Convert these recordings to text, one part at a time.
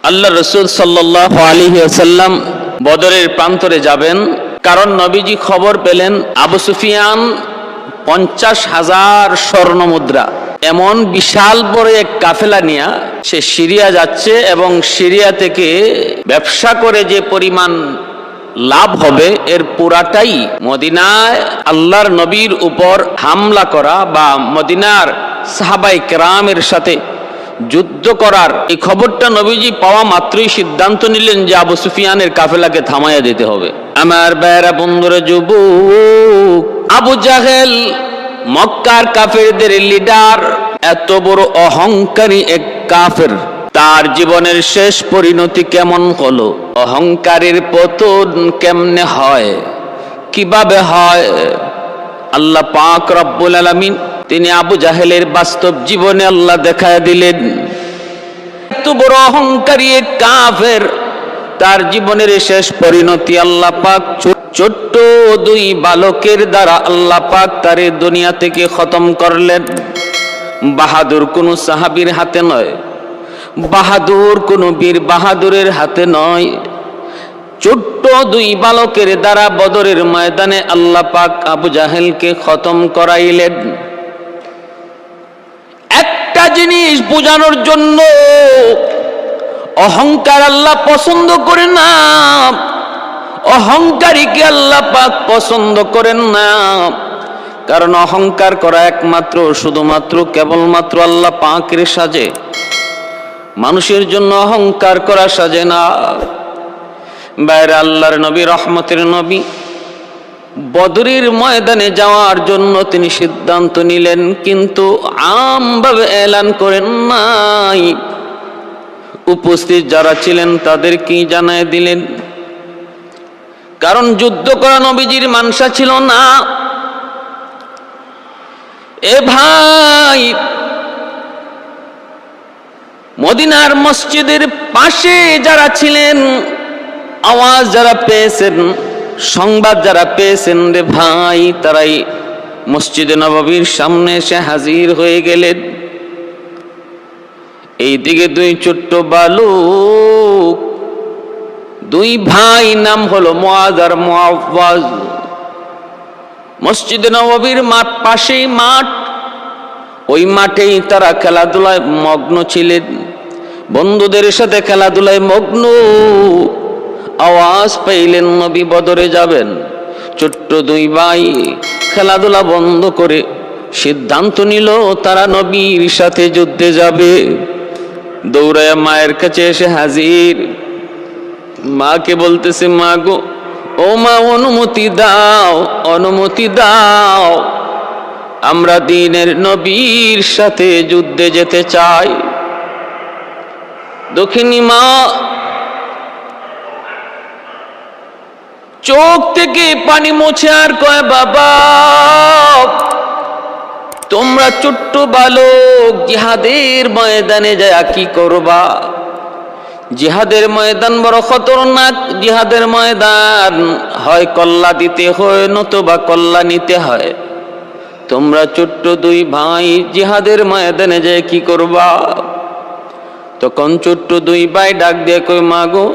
আল্লাহ রসুল সাল্লাল্লাহু আলাইহি ওয়াসাল্লাম বদরের প্রান্তরে যাবেন, কারণ নবীজি খবর পেলেন আবু সুফিয়ান 50,000 স্বর্ণ মুদ্রা এমন বিশাল বড় এক কাফেলা নিয়ে সে সিরিয়া যাচ্ছে, এবং সিরিয়া থেকে ব্যবসা করে যে পরিমাণ লাভ হবে এর পুরাটাই মদিনায় আল্লাহর নবীর উপর হামলা করা বা মদিনার সাহাবায়ে কেরামের সাথে যুদ্ধ করার এই খবরটা নবীজি পাওয়া মাত্রই সিদ্ধান্ত নিলেন যে আবু সুফিয়ানের কাফেলাকে থামাইয়া দিতে হবে। আমার ভাইয়েরা, বন্ধুরা, যুবক, আবু জাহেল মক্কার কাফেরদের লিডার, এত বড় অহংকারী এক কাফের, তার জীবনের শেষ পরিণতি কেমন হলো? অহংকারের পতন কেমনে হয়, কিভাবে হয়? আল্লাহ পাক রব্বুল আলামিন তিনি আবু জাহেলের বাস্তব জীবনে আল্লাহ দেখায় দিলেন। এত বড় অহংকারী এক কাফের, তার জীবনের শেষ পরিণতি আল্লাহ পাক ছোট্ট দুই বালকের দ্বারা আল্লাহ পাক তার দুনিয়া থেকে খতম করলেন। বাহাদুর কোন সাহাবীর হাতে নয়, বাহাদুর কোন বীর বাহাদুরের হাতে নয়, ছোট্ট দুই বালকের দ্বারা বদরের ময়দানে আল্লাহ পাক আবু জাহেলকে খতম করাইলেন। একটা জিনিস বোঝানোর জন্য, অহংকার আল্লাহ পছন্দ করেন না, অহংকারীকে আল্লাহ পাক পছন্দ করেন না। কারণ অহংকার করা একমাত্র শুধুমাত্র কেবলমাত্র আল্লাহ পাকের সাজে, মানুষের জন্য অহংকার করা সাজে না। বাইরে আল্লাহর নবী, রহমতের নবী, বদরের ময়দানে যাওয়ার জন্য তিনি সিদ্ধান্ত নিলেন, কিন্তু আমভাবে এলান করেন নাই। উপস্থিত যারা ছিলেন তাদেরকেই জানায় দিলেন, কারণ যুদ্ধ করা নবীজির মানসা ছিল না। এ ভাই, মদিনার মসজিদের পাশে যারা ছিলেন, আওয়াজ যারা পেয়েছেন, সংবাদ যারা পেয়েছেন, রে ভাই, তারাই মসজিদে নববীর সামনে এসে হাজির হয়ে গেলেন। এইদিকে দুই ছোট্ট বালক, দুই ভাই, নাম হলো মুআয আর মুআওয়াজ। মসজিদে নববীর মাঠ, পাশেই মাঠ, ওই মাঠেই তারা খেলাধুলায় মগ্ন ছিলেন, বন্ধুদের সাথে খেলাধুলায় মগ্ন। আওয়াজ পাইলেন নবী বদরে যাবেন। ছোট্ট দুই ভাই খেলাধুলা বন্ধ করে সিদ্ধান্ত নিল তারা নবীর সাথে যুদ্ধে যাবে। দৌড়ায় মায়ের কাছে এসে হাজির, মাকে বলতেছে, মা গো, ও মা, অনুমতি দাও, অনুমতি দাও, আমরা দ্বীনের নবীর সাথে যুদ্ধে যেতে চাই। দক্ষিণী মা চোখ থেকে পানি মুছে আর কয়, বাবা, তোমরা ছোট্ট বালক জিহাদের ময়দানে যায় কি করবা? জিহাদের ময়দান বড় খতরনাক। জিহাদের ময়দান হয় কল্লা দিতে হয়, নতুবা কল্লা নিতে হয়। তোমরা ছোট্ট দুই ভাই জিহাদের ময়দানে যায় কি করবা? তখন ছোট্ট দুই ভাই ডাক দিয়ে কই, মা গো,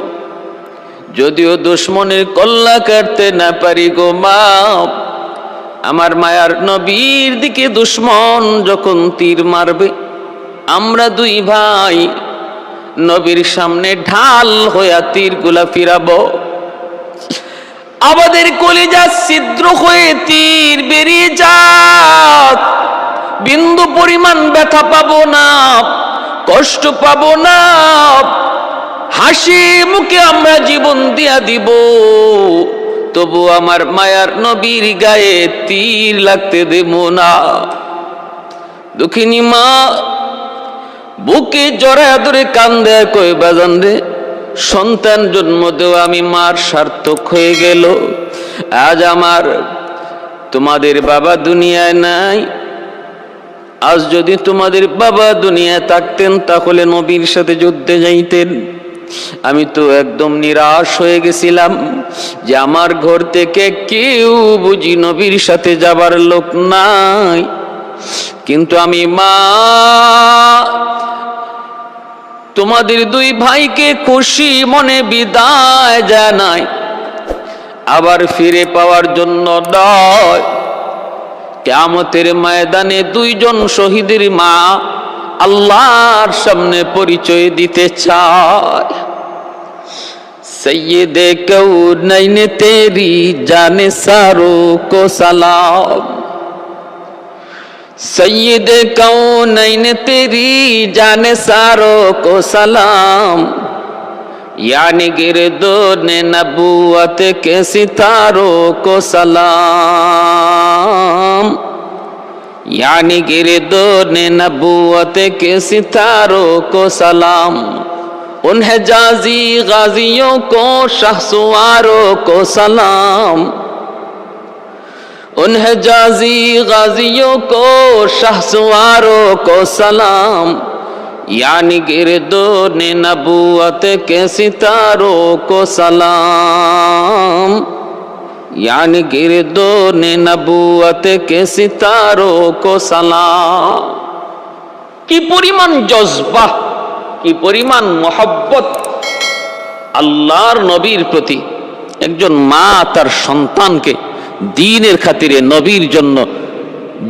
যদিও দুশ্মনের কল্লা কাটতে না পারি গো মা, আমার মায়ার নবীর দিকে দুশ্মন যখন তীর মারবে, আমরা দুই ভাই নবীর সামনে ঢাল হইয়া তীরগুলা ফিরাবো। আমাদের কলিজা ছিদ্র হয়ে তীর বেরিয়ে যাক, বিন্দু পরিমাণ ব্যথা পাবো না, কষ্ট পাবো না, হাসি মুখে আমরা জীবন দিয়া দিব, তবু আমার মায়ার নবীর গায়ে তীর লাগতে দেব না। দুঃখিনী মা বুকে জড়ায় ধরে কান্দে কই, বাজান রে, সন্তান জন্ম দেওয়া আমি মার সার্থক হয়ে গেল। আজ আমার তোমাদের বাবা দুনিয়ায় নাই। আজ যদি তোমাদের বাবা দুনিয়ায় থাকতেন তাহলে নবীর সাথে যুদ্ধে যাইতেন। আমি তো একদম নিরাশ হয়ে গেছিলাম যে আমার ঘর থেকে কেউ বুঝি নবীর সাথে যাবার লোক নাই। কিন্তু আমি মা তোমাদের দুই ভাইকে খুশি মনে বিদায় জানাই, আবার ফিরে পাওয়ার জন্য নয়। কিয়ামতের ময়দানে দুইজন শহীদের মা আল্লাহর সামনে পরিচয় দিতে চায়। সৈয়দে কৌনাইন তেরি জানে সারো কো সালাম, সৈয়দে কৌনাইন তেরি জানে সারো কো সালাম, यानी गिरदोने नबूवत के सितारों को सलाम, यानी गिरदोने नबूवत के सितारों को सलाम। उन हिजाज़ी गाजियों को शहसवारों को सलाम, उन हिजाज़ी गाजियों को शहसवारों को सलाम, यानी गिरदोने नबूवत के सितारों को सलाम, यानी गिरदोने नबूवत के सितारों को सलाम। কি পরিমাণ জজবা, কি পরিমাণ মহব্বত আল্লাহর নবীর প্রতি। একজন মা তার সন্তানকে দ্বীনের খাতিরে নবীর জন্য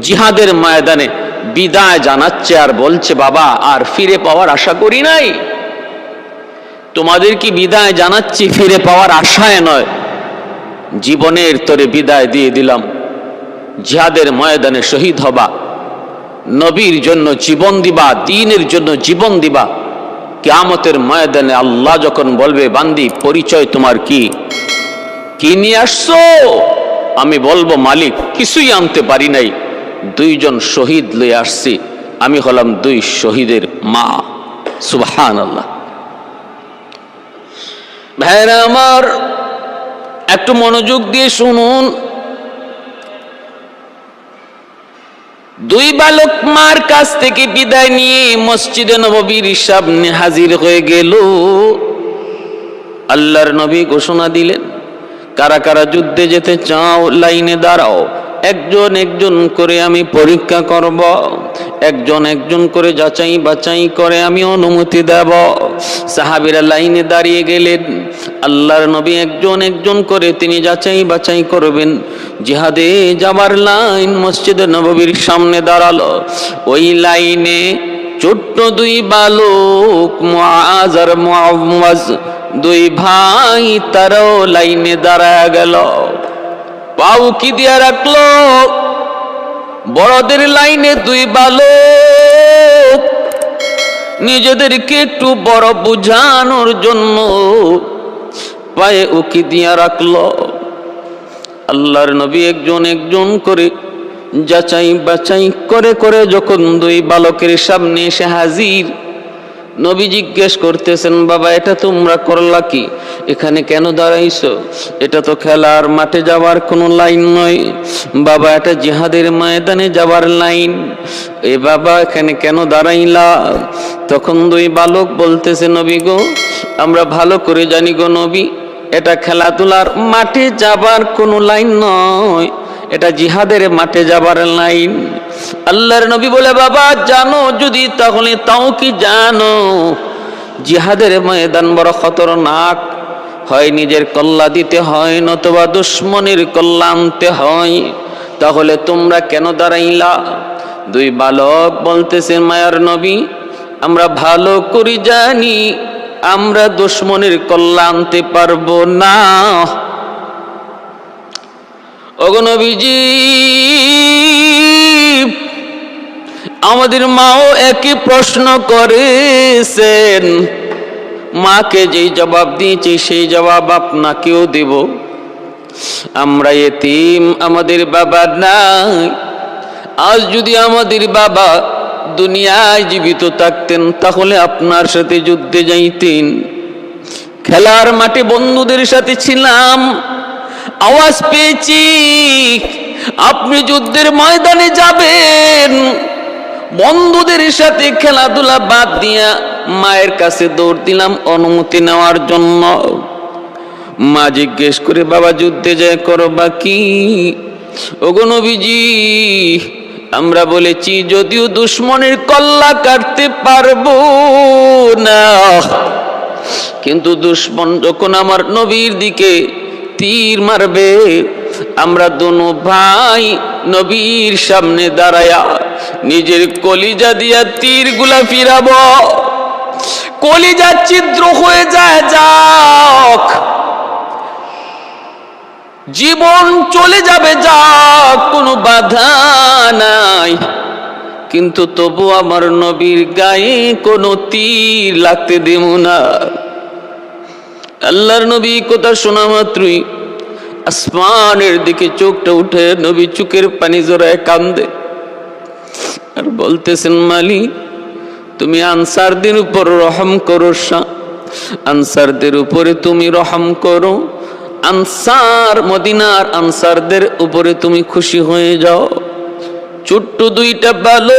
জিহাদের ময়দানে বিদায় জানাচ্ছে আর বলছে, বাবা আর ফিরে পাওয়ার আশা করি নাই। তোমাদের কি বিদায় জানাচ্ছি ফিরে পাওয়ার আশায় নয়, জীবনের তরে বিদায় দিয়ে দিলাম। জিহাদের ময়দানে শহীদ হবা, নবীর জন্য জীবন দিবা, দ্বীনের জন্য জীবন দিবা। কিয়ামতের ময়দানে আল্লাহ যখন বলবে, বান্দি পরিচয় তোমার কি, কি নিয়ে আসছো? আমি বলবো, মালিক কিছুই আনতে পারি নাই, দুইজন শহীদ লয়ে আসছি, আমি হলাম দুই শহীদের মা। সুবহানাল্লাহ। ভাইরা আমার, একটু মনোযোগ দিয়ে শুনুন। দুই বালক মার কাছ থেকে বিদায় নিয়ে মসজিদে নববীর সামনে হাজির হয়ে গেল। আল্লাহর নবী ঘোষণা দিলেন, কারা কারা যুদ্ধে যেতে চাও লাইনে দাঁড়াও, একজন একজন করে আমি পরীক্ষা করব, একজন একজন করে যাচাই বাছাই করে আমি অনুমতি দেব। সাহাবীরা লাইনে দাঁড়িয়ে গেলেন। আল্লাহর নবী একজন একজন করে তিনি যাচাই বাছাই করবেন। জিহাদে যাবার লাইন মসজিদে নববীর সামনে দাঁড়ালো। ওই লাইনে ছোট্ট দুই বালক মুআজ আর মুআওয়াজ, দুই ভাই তারাও লাইনে দাঁড়ায় গেল। পাও কি দিয়া রাখলো? বড়দের লাইনে দুই বালক নিজেদেরকে একটু বড় বুঝানোর জন্য পায়ে উকি দিয়া রাখলো। আল্লাহর নবী একজন একজন করে যাচাই বাছাই করে করে যখন দুই বালকের সামনে এসে হাজির, নবী জিজ্ঞেস করতেছেন, বাবা এটা তোমরা করলা কি? এখানে কেন দাঁড়াইছো? এটা তো খেলার মাঠে যাওয়ার কোনো লাইন নয় বাবা, এটা জিহাদের ময়দানে যাওয়ার লাইন। এ বাবা এখানে কেন দাঁড়াইলা? তখন দুই বালক বলতেছে, নবী গো আমরা ভালো করে জানি গো নবী, এটা খেলাধুলার মাঠে যাবার কোনো লাইন নয়, এটা জিহাদের মাঠে যাবার লাইন। আল্লাহর নবী বলে, বাবা জানো যদি তাহলে তাও কি জানো জিহাদের ময়দান বড় খতরনাক, হয় নিজের কল্লা দিতে হয় নতুবা দুশ্মনের কল্লা আনতে হয়, তাহলে তোমরা কেন দাঁড়াইলা? দুই বালক বলতেছে, মায়ার নবী আমরা ভালো করে জানি আমরা দুশ্মনের কল্লা আনতে পারবো না। ওগো নবীজি, আমাদের মাও একই প্রশ্ন করেছেন, মাকে যেই জবাব দিয়েছি সেই জবাব আপনাকেও দেব। আমরা এতিম, আমাদের বাবা নাই। আজ যদি আমাদের বাবা দুনিয়ায় জীবিত থাকতেন তাহলে আপনার সাথে যুদ্ধে যাইতেন। খেলার মাঠে বন্ধুদের সাথে ছিলাম, আওয়াজ পেয়েছি আপনি যুদ্ধের ময়দানে যাবেন। বন্ধুদের সাথে খেলাধুলা বাদ দিয়া মায়ের কাছে দৌড় দিলাম অনুমতি নেওয়ার জন্য। মা জিজ্ঞেস করে, বাবা যুদ্ধে যায় করবা কি? ওগো নবীজি আমরা বলেছি যদিও দুশ্মনের কল্লা কাটতে পারবো না, কিন্তু দুশ্মন যখন আমার নবীর দিকে তীর মারবে, আমরা দোনো ভাই নবীর সামনে দাঁড়ায়া নিজের কলিজা দিয়া তীরগুলা ফিরাবো। কলিজা ছিদ্র হয়ে যায় যাক, জীবন চলে যাবে যাক, কোনো বাধা নাই, কিন্তু তবু আমার নবীর গায়ে কোনো তীর লাগতে দেব না। আল্লাহর নবী কথা শোনা মাত্রই আসমানের দিকে চোখটা উঠে নবী চোখের পানি জড়ায় কান্দে আর বলতেছেন, মালিক তুমি আনসারদের উপর রহম করো, আনসারদের উপরে তুমি রহম করো, আনসার মদিনার আনসারদের উপরে তুমি খুশি হয়ে যাও। ছোট্ট দুইটা বালক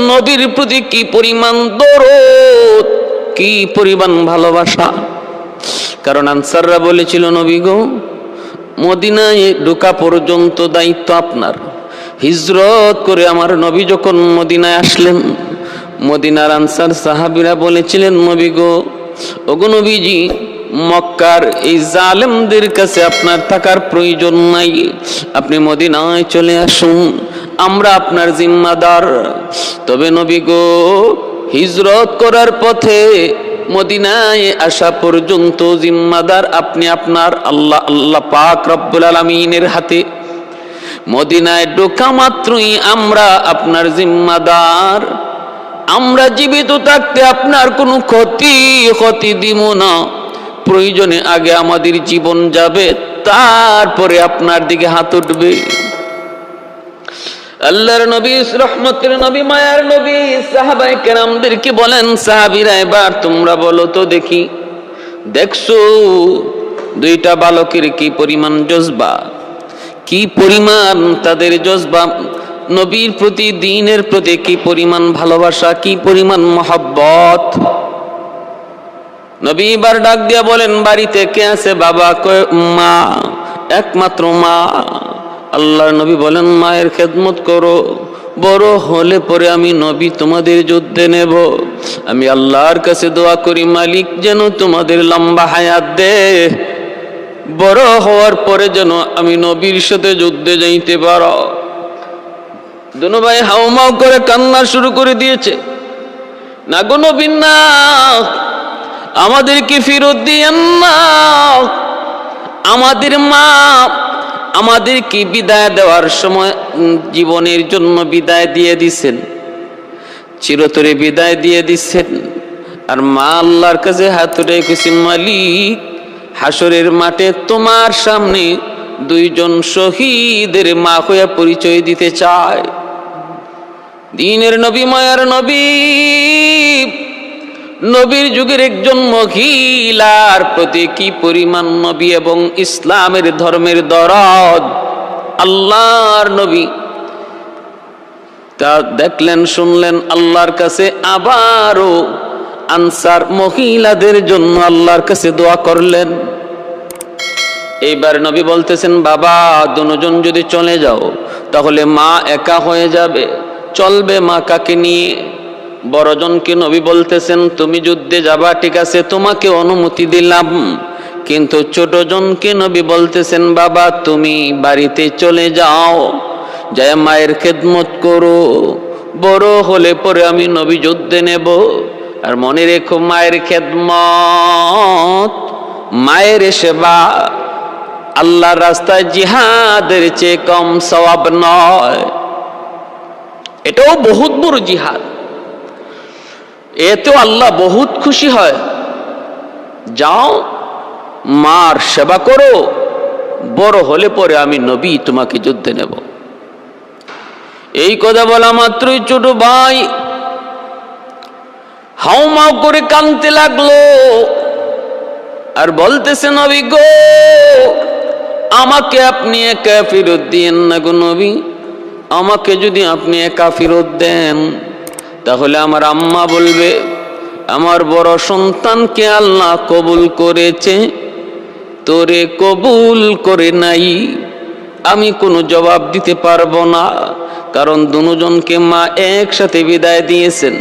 নবীর প্রতি কি পরিমাণ দরদ, কি পরিমাণ ভালোবাসা। কারণ আনসাররা বলেছিল, নবী গো, মদিনায় ঢোকা পর্যন্ত দায়িত্ব আপনার। হিজরত করে আমার নবী যখন মদিনায় আসলেন, মদিনার আনসার সাহাবীরা বলেছিলেন, নবী গো, ওগো নবীজি, মক্কার এই জালেমদের কাছে আপনার থাকার প্রয়োজন নাই, আপনি মদিনায় চলে আসুন, আমরা আপনার জিম্মাদার। তবে নবী গো, হিজরত করার পথে মদিনায় আসা পর্যন্ত জিম্মাদার আপনি আপনার আল্লাহ পাক রব্বুল আলামিনের হাতে। মদিনায় ঢোকা মাত্রই আমরা আপনার জিম্মাদার, আমরা জীবিত থাকতে আপনার কোনো ক্ষতি দিব না, প্রয়োজনে আগে আমাদের জীবন যাবে, তারপরে আপনার দিকে হাত উঠবে। আল্লাহর নবী, রহমতের নবী, মায়ার নবী সাহাবায়ে কেরামদেরকে বলেন, সাহাবীরা এবার তোমরা বলো তো দেখি, দেখছো দুইটা বালকের কি পরিমাণ জজবা, কি পরিমাণ তাদের জজবা, নবীর প্রতি, দ্বীনের প্রতি কি পরিমাণ ভালোবাসা, কি পরিমাণ মহব্বত। নবী এবার ডাক দিয়া বলেন, বাড়িতে কে আছে? বাবা কয় মা, একমাত্র মা। আল্লাহর নবী বলেন, মায়ের খেদমত করো, বড় হলে পরে আমি নবী তোমাদের যুদ্ধে নেব। আমি আল্লাহর কাছে দোয়া করি, মালিক যেন তোমাদের লম্বা হায়াত দে, বড় হওয়ার পরে যেন আমি নবীর সাথে যুদ্ধে যাইতে পারো। দুনো ভাই হাউমাউ করে কান্না শুরু করে দিয়েছে, না গো নবী না, আমাদেরকে ফেরত দিয়েন না, আমাদের মা আমাদেরকে বিদায় দেওয়ার সময় জীবনের জন্য বিদায় দিয়ে দিছেন, চিরতরে বিদায় দিয়ে দিচ্ছেন। আর মা আল্লাহর কাছে হাত উঠে কইছেন, মালিক হাসরের মাঠে তোমার সামনে দুইজন শহীদের মা হইয়া পরিচয় দিতে চায়। দ্বীনের নবী, মায়ার নবী, নবীর যুগের একজন মহিলার প্রতি কি পরিমাণ নবী এবং ইসলামের ধর্মের দরদ আল্লাহর নবী তা দেখলেন, শুনলেন। আল্লাহর কাছে আবারও আনসার মহিলাদের জন্য আল্লাহর কাছে দোয়া করলেন। এইবার নবী বলতেছেন, বাবা দুজন যদি চলে যাও তাহলে মা একা হয়ে যাবে, চলবে মা কাকে নিয়ে? বড়জনকে নবী বলতেছেন, তুমি যুদ্ধে যাবা ঠিক আছে, তোমাকে অনুমতি দিলাম, কিন্তু ছোটজনকে নবী বলতেছেন, বাবা তুমি বাড়িতে চলে যাও, যায় মায়ের খেদমত করো, বড় হলে পরে আমি নবী যুদ্ধে নেব। আর মনে রেখো, মায়ের খেদমত, মায়ের সেবা আল্লাহর রাস্তায় জিহাদের চেয়ে কম সওয়াব নয়, এটাও বহুত বড় জিহাদ, এতেও আল্লাহ বহুত খুশি হয়। যাও মার সেবা করো, বড় হলে পরে আমি নবী তোমাকে যুদ্ধে নেব। এই কথা বলা মাত্রই ছোট ভাই হাউমাউ করে কাঁদতে লাগলো আর বলতেছে, নবী গো, আমাকে আপনি একা ফেরত দিয়েন না গো নবী, আমাকে যদি আপনি একা ফেরত দেন তাহলে আমার আম্মা বলবে আমার বড় সন্তানকে আল্লাহ কবুল করেছে, তোরে কবুল করে নাই। আমি কোনো জবাব দিতে পারবো না, কারণ দুজনকে মা একসাথে বিদায় দিয়েছেন।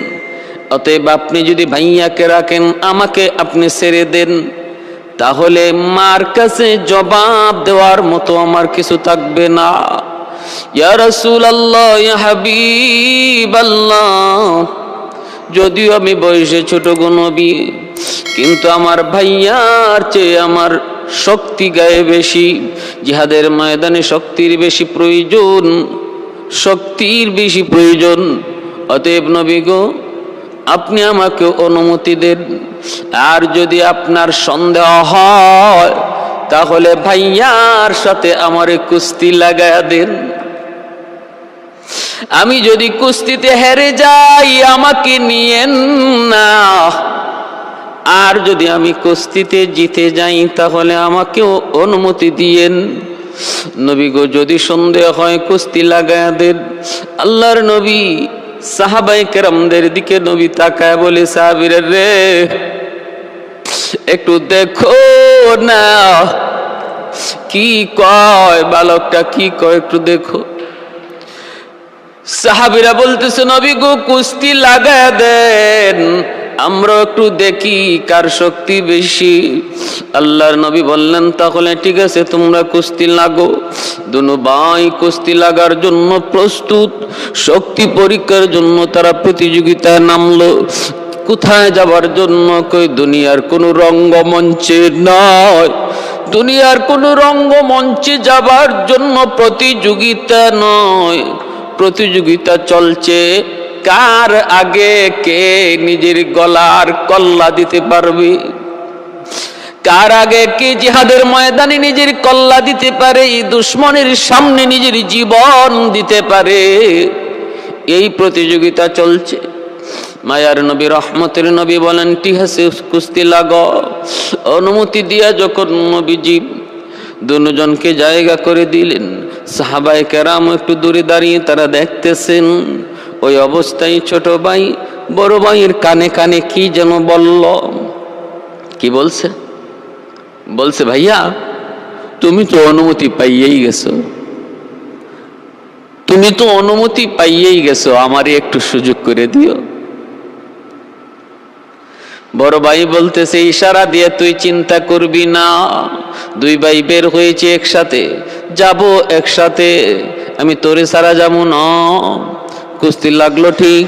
অতএব আপনি যদি ভাইয়াকে রাখেন, আমাকে আপনি ছেড়ে দেন, তাহলে মার কাছে জবাব দেওয়ার মতো আমার কিছু থাকবে না। ইয়া রাসূলুল্লাহ, ইয়া হাবিবাল্লাহ, যদিও আমি বয়সে ছোট গো নবী, কিন্তু আমার ভাইয়ার চেয়ে আমার শক্তি গায়ে বেশি। জিহাদের ময়দানে শক্তির বেশি প্রয়োজন, শক্তির বেশি প্রয়োজন। অতএব নবী গো, আপনি আমাকে অনুমতি দেন। আর যদি আপনার সন্দেহ হয়, তাহলে ভাইয়ার সাথে আমারে কুস্তি লাগায়া দেন। আমি যদি কুস্তিতে হেরে যাই, আমাকে নিয়েন না। আর যদি আমি কুস্তিতে জিতে যাই, তাহলে আমাকেও অনুমতি দিয়েন। নবী গো, যদি সন্দেহ হয় কুস্তি লাগায়া দেন। আল্লাহর নবী সাহাবায়ে কেরামদের দিকে নবী তাকায় বলে, সাহাবীরা রে, একটু দেখো না কি কয়, বালকটা কি কয়, একটু দেখো। সাহাবীরা বলতেছে, নবী গো, কুস্তি লাগায়া দেন, আমরা একটু দেখি কার শক্তি বেশি। আল্লাহর নবী বললেন, তাহলে ঠিক আছে, তোমরা কুস্তি লাগো। দুনো ভাই কুস্তি লাগার জন্য প্রস্তুত। শক্তি পরীক্ষার জন্য তারা প্রতিযোগিতায় নামলো। কোথায় যাবার জন্য? কই দুনিয়ার কোন রঙ্গমঞ্চে নয়, দুনিয়ার কোন রঙ্গমঞ্চে যাবার জন্য প্রতিযোগিতা নয়। প্রতিযোগিতা চলছে কার আগে কে নিজের গলার কল্লা দিতে পারবে, কার আগে কে জিহাদের ময়দানে নিজের কল্লা দিতে পারে, দুশমনের সামনে নিজের জীবন দিতে পারে। এই প্রতিযোগিতা চলছে। মায়ার নবী, রহমতের নবী বলেন, ঠিক আছে, কুস্তি লাগো। অনুমতি দিয়া যখন নবীজি দুজনকে জায়গা করে দিলেন, সাহাবায়ে কেরাম একটু দূরে দাঁড়িয়ে তারা দেখতেছেন। ওই অবস্থায় ছোট ভাই বড় ভাইয়ের কানে কানে কি যেন বলল। কি বলছে? বলছে, ভাইয়া তুমি তো অনুমতি পাইয়েই গেছো, তুমি তো অনুমতি পাইয়েই গেছো, আমারই একটু সুযোগ করে দিও। বড় ভাই বলতেছে, ইশারা দিয়ে তুই চিন্তা করবি না, দুই ভাই বের হয়েছে একসাথে, যাব একসাথে, আমি তোরে ছাড়া যাবো না। কুস্তি লাগলো ঠিক,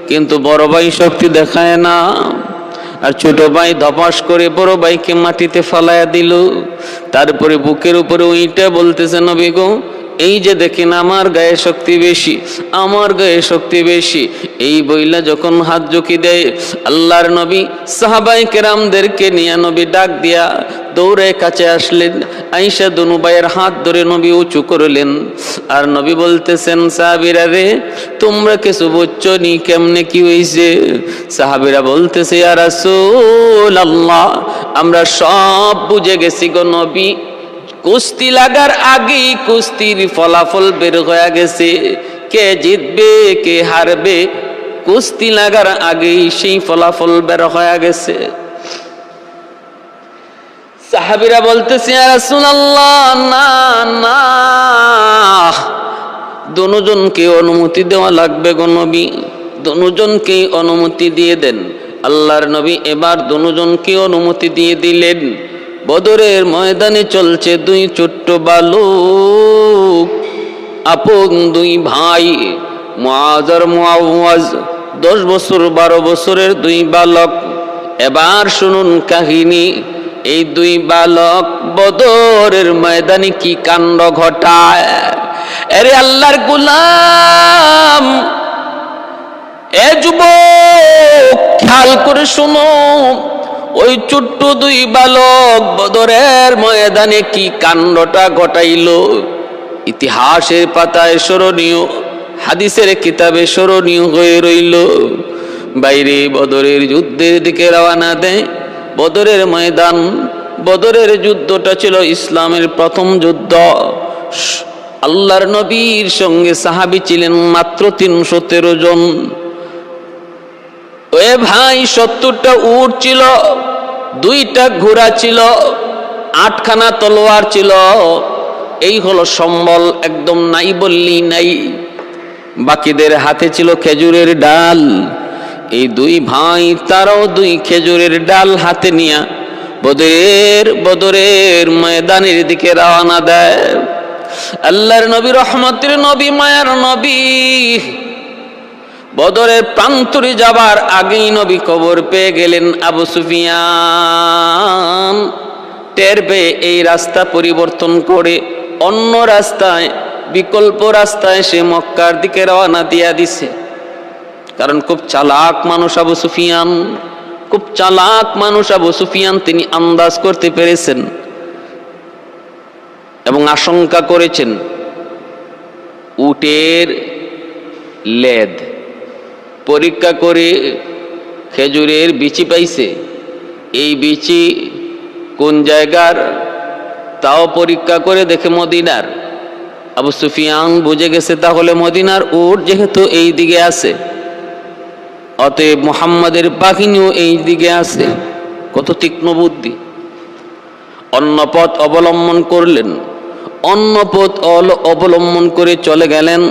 কিন্তু বড় ভাই শক্তি দেখায় না। আর ছোট ভাই ধপাস করে বড় ভাইকে মাটিতে ফালাইয়া দিল। তারপরে বুকের উপরে উইটা বলতেছে, নবী গো, এই যে দেখেন আমার গায়ে শক্তি বেশি, আমার গায়ে শক্তি বেশি। এই বইলা যখন হাত ঝুঁকি দেয়, আল্লাহর নবী সাহাবায়ে কেরামদেরকে নিয়ে নবী ডাক দিয়া দৌড়ে কাছে আসলেন। আয়েশা দুনু ভাইয়ের হাত ধরে নবী উঁচু করলেন। আর নবী বলতেছেন, সাহাবীরা রে, তোমরা কিছু বুঝছো নি, কেমনে কি হইছে? সাহাবীরা বলতেছে, ইয়া রাসূলুল্লাহ, আমরা সব বুঝে গেছি গো নবী। কুস্তি লাগার আগেই কুস্তির ফলাফল বের হয়ে গেছে, কে জিতবে কে হারবে কুস্তি লাগার আগেই সেই ফলাফল বের হয়ে গেছে। সাহাবীরা বলতেছে, ইয়া রাসূলুল্লাহ, না না, দুজনকে অনুমতি দেওয়া লাগবে গো নবী, দুজনকে অনুমতি দিয়ে দেন। আল্লাহর নবী এবার দুজনকে অনুমতি দিয়ে দিলেন। বদরের ময়দানে চলছে দুই ছোট্ট বালক, আপন দুই ভাই, মুআয আর মুআওয়াজ, 10 বছর 12 বছরের দুই বালক। এবার শুনুন কাহিনী। এই দুই বালক বদরের ময়দানে কি কাণ্ড ঘটায়। আরে আল্লাহর গোলাম, এ যুবক, খেয়াল করে শুনো, ওই ছোট্ট দুই বালক বদরের ময়দানে কি কাণ্ডটা ঘটাইল, ইতিহাসের পাতায় স্মরণীয়, হাদিসের কিতাবে স্মরণীয় হয়ে রইল। বাইরে বদরের যুদ্ধের দিকে রওনা দেয়। বদরের ময়দান, বদরের যুদ্ধটা ছিল ইসলামের প্রথম যুদ্ধ। আল্লাহর নবীর সঙ্গে সাহাবী ছিলেন মাত্র 313 জন। ওই ভাই, 70টা উট ছিল, 2টা ঘোড়া ছিল, 8খানা তলোয়ার ছিল, এই হলো সম্বল, একদম নাই বললি নাই। বাকিদের হাতে ছিল খেজুরের ডাল। এই দুই ভাই তারাও দুই খেজুরের ডাল হাতে নিয়ে বদরের ময়দানের দিকে রওনা দেয়। আল্লাহর নবী, রহমতের নবী, মায়ার নবী বদরের প্রান্তরে যাবার আগেই নবী খবর পেয়ে গেলেন আবু সুফিয়ান টের পেয়ে এই রাস্তা পরিবর্তন করে অন্য রাস্তায়, বিকল্প রাস্তায় সে মক্কার দিকে রওনা দিয়া দিছে। কারণ খুব চালাক মানুষ আবু সুফিয়ান, খুব চালাক মানুষ আবু সুফিয়ান। তিনি আন্দাজ করতে পেরেছেন এবং আশঙ্কা করেছেন উটের লেদ পরীক্ষা করে খেজুরের বিচি পাইছে। এই বিচি কোন জায়গার তাও পরীক্ষা করে দেখে মদিনার। আবু সুফিয়ান বুঝে গেছে তাহলে মদিনার উট যেহেতু এই দিকে আছে, অতএব মুহাম্মাদের বাহিনীও এই দিকে আছে। কত তীক্ষ্ণ বুদ্ধি! অন্য পথ অবলম্বন করলেন, অন্য পথ অবলম্বন করে চলে গেলেন।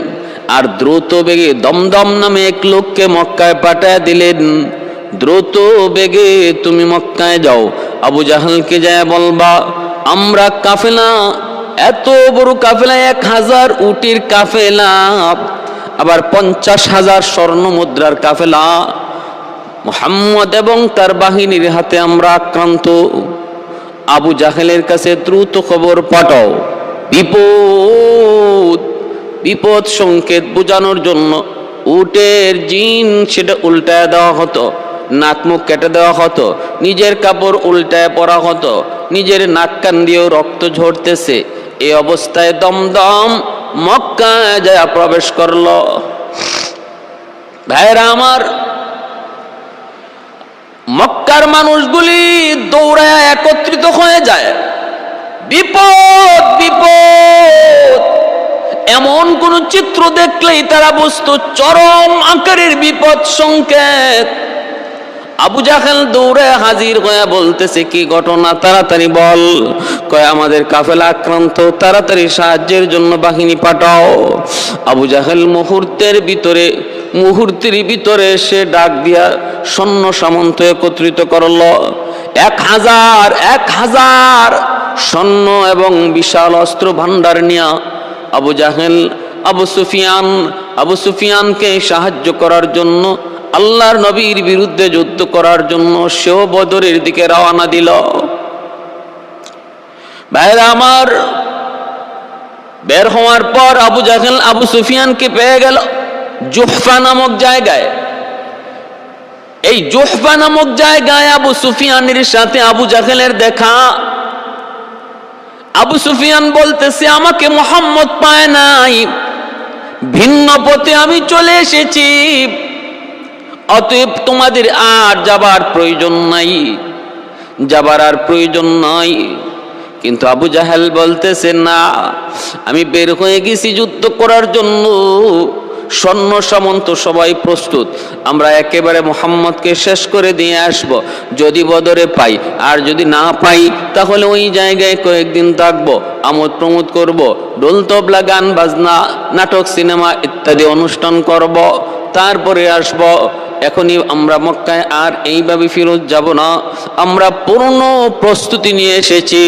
আর দ্রুত বেগে দমদম নামে এক লোককে মক্কায় পাঠায় দিলেন, দ্রুত বেগে তুমি মক্কায় যাও, আবু জাহলকে যায় বলবা আমরা কাফেলা, এত বড় কাফেলা, 1000 উটের কাফেলা, আবার 50,000 স্বর্ণ মুদ্রার কাফেলা, মুহাম্মদ এবং তার বাহিনীর হাতে আমরা আক্রান্ত। আবু জাহেলের কাছে দ্রুত খবর পাঠাও। বিপদ বিপদ সংকেত বোঝানোর জন্য উটের জিন সেটা উল্টায় দেওয়া হতো, নাক মুখ কেটে দেওয়া হতো, নিজের কাপড় উল্টায় পরা হতো, নিজের নাক কান দিয়েও রক্ত ঝরতেছে। এই অবস্থায় দমদম মক্কায় যায় প্রবেশ করলো। ভাইরা আমার, মক্কার মানুষগুলি দৌড়ায় একত্রিত হয়ে যায়। বিপদ বিপদ, এমন কোন চিত্র দেখলেই তারা বুঝতো চরম আকারের বিপদ সংকেত। আবু জাহেল দৌড়ে হাজির হয়ে বলতেছে কি ঘটনা, তাড়াতাড়ি বল। কয় আমাদের কাফেলা আক্রান্ত, তাড়াতাড়ি সাহায্যের জন্য বাহিনী পাঠাও। আবু জাহেল মুহূর্তের ভিতরে সে ডাক দিয়া সৈন্য সামন্ত একত্রিত করল। 1000 সৈন্য এবং বিশাল অস্ত্র ভান্ডার নিয়ে আবু জাহেল আবু সুফিয়ানকে সাহায্য করার জন্য, আল্লাহর নবীর বিরুদ্ধে যুদ্ধ করার জন্য সেও বদরের দিকে রওনা দিল। ভাইরা আমার, বের হওয়ার পর আবু জাহেল আবু সুফিয়ানকে পেয়ে গেল জুহফা নামক জায়গায়। এই জুহফা নামক জায়গায় আবু সুফিয়ানের সাথে আবু জাহেলের দেখা। আবু সুফিয়ান বলতেছে আমাকে মুহাম্মদ পায় নাই, ভিন্ন পথে আমি চলে এসেছি, অতএব তোমাদের আর যাবার প্রয়োজন নাই। কিন্তু আবু জাহেল বলতেছে না, আমি বের হয়ে গেছি যুদ্ধ করার জন্য, সৈন্য সামন্ত সবাই প্রস্তুত, আমরা একেবারে মুহাম্মদকে শেষ করে দিয়ে আসব। যদি বদরে পাই, আর যদি না পাই তাহলে ওই জায়গায় কয়েকদিন থাকবো, আমোদ প্রমোদ করব, ঢোল তবলা গান বাজনা নাটক সিনেমা ইত্যাদি অনুষ্ঠান করব, তারপরে আসব। এখনই আমরা মক্কায় আর এইভাবে ফিরত যাব না, আমরা পূর্ণ প্রস্তুতি নিয়ে এসেছি।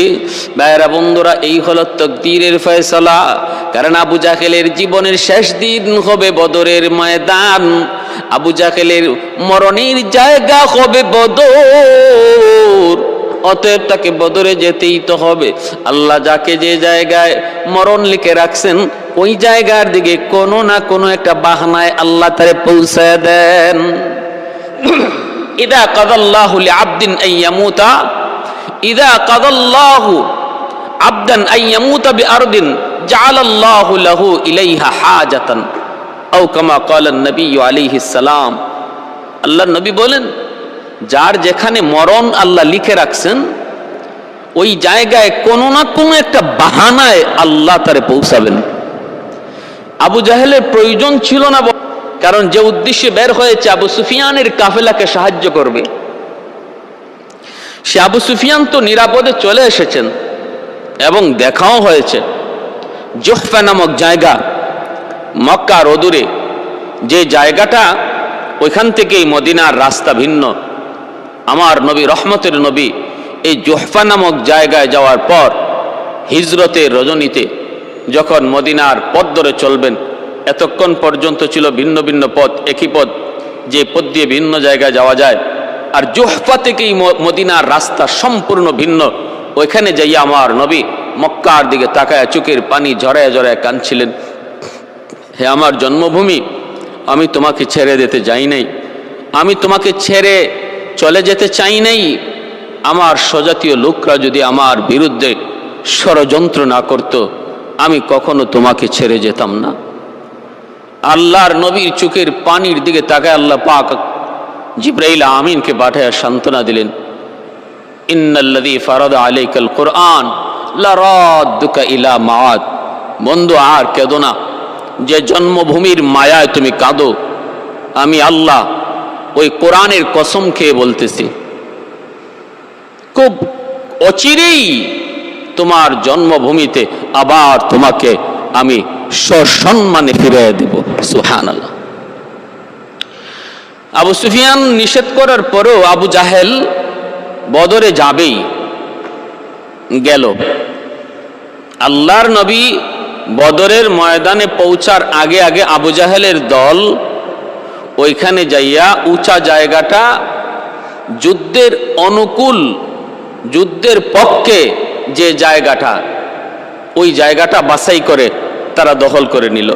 ভাইরা বন্ধুরা, এই হলো তাকদীরের ফয়সালা। কারণ আবু জাহেলের জীবনের শেষ দিন হবে বদরের ময়দান, আবু জাহেলের মরণের জায়গা হবে বদর। অতএব তাকে বদরে যেতেই তো হবে। আল্লাহ যাকে যে জায়গায় মরণ লিখে রাখছেন ওই জায়গার দিকে কোনো না কোনো একটা বাহানায় আল্লাহ তারে পৌঁছায় দেন। ইদা কাদাল্লাহু লিআবদিন আইয়ামুতা, ইদা কাদাল্লাহু আবদান আইয়ামুতা বিআরদিন জাআলাল্লাহু লাহু ইলাইহা হাজাতান আও কামা ক্বালা নবী আলাইহিস সালাম। আল্লাহর নবী বলেন, যার যেখানে মরণ আল্লাহ লিখে রাখছেন ওই জায়গায় কোনো না কোনো একটা বাহানায় আল্লাহ তারে পৌঁছাবেন। আবু জাহেলের প্রয়োজন ছিল না, কারণ যে উদ্দেশ্যে বের হয়েছে আবু সুফিয়ানের কাফেলাকে সাহায্য করবে, সে আবু সুফিয়ান তো নিরাপদে চলে এসেছেন এবং দেখাও হয়েছে। জুহফা নামক জায়গা মক্কার অদূরে, যে জায়গাটা ওইখান থেকেই মদিনার রাস্তা ভিন্ন। আমার নবী, রহমতের নবী, এই জুহফা নামক জায়গায় যাওয়ার পর হিজরতের রজনীতে যখন মদিনার পথ ধরে চলবেন, এতক্ষণ পর্যন্ত ছিল ভিন্ন ভিন্ন পথ, একই পথ, যে পথ দিয়ে ভিন্ন জায়গায় যাওয়া যায়। আর জুহফা থেকেই মদিনার রাস্তা সম্পূর্ণ ভিন্ন। ওইখানে যাইয়া আমার নবী মক্কার দিকে তাকায় চোখের পানি ঝরায় ঝরায় কাঁদছিলেন, হে আমার জন্মভূমি, আমি তোমাকে ছেড়ে যেতে যাই নাই, আমি তোমাকে ছেড়ে চলে যেতে চাই নাই। আমার স্বজাতীয় লোকরা যদি আমার বিরুদ্ধে ষড়যন্ত্র না করত, আমি কখনো তোমাকে ছেড়ে যেতাম না। আল্লাহর নবীর চোখের পানির দিকে তাকায় আল্লাহ পাক জিবরাইল আমিনকে পাঠায় সান্ত্বনা দিলেন, ইন্নাল্লাযী ফারাদা আলাইকাল কুরআন লারাদ্দুকা ইলা মাআদ। বন্ধু, আর কেঁদো না, যে জন্মভূমির মায়ায় তুমি কাঁদো, আমি আল্লাহ ওই কোরআনের কসম খেয়ে বলতেছি, খুব অচিরেই তোমার জন্মভূমিতে আবার তোমাকে আমি সসম্মানে ফিরিয়ে দেব। সুবহানাল্লাহ। আবু সুফিয়ান নিষেধ করার পরেও আবু জাহেল বদরে যাবেই, গেল। আল্লাহর নবী বদরের ময়দানে পৌঁছার আগে আগে আবু জাহেলের দল ওইখানে যাইয়া উঁচা জায়গাটা, যুদ্ধের অনুকূল, যুদ্ধের পক্ষে যে জায়গাটা, ওই জায়গাটা বাছাই করে তারা দখল করে নিল।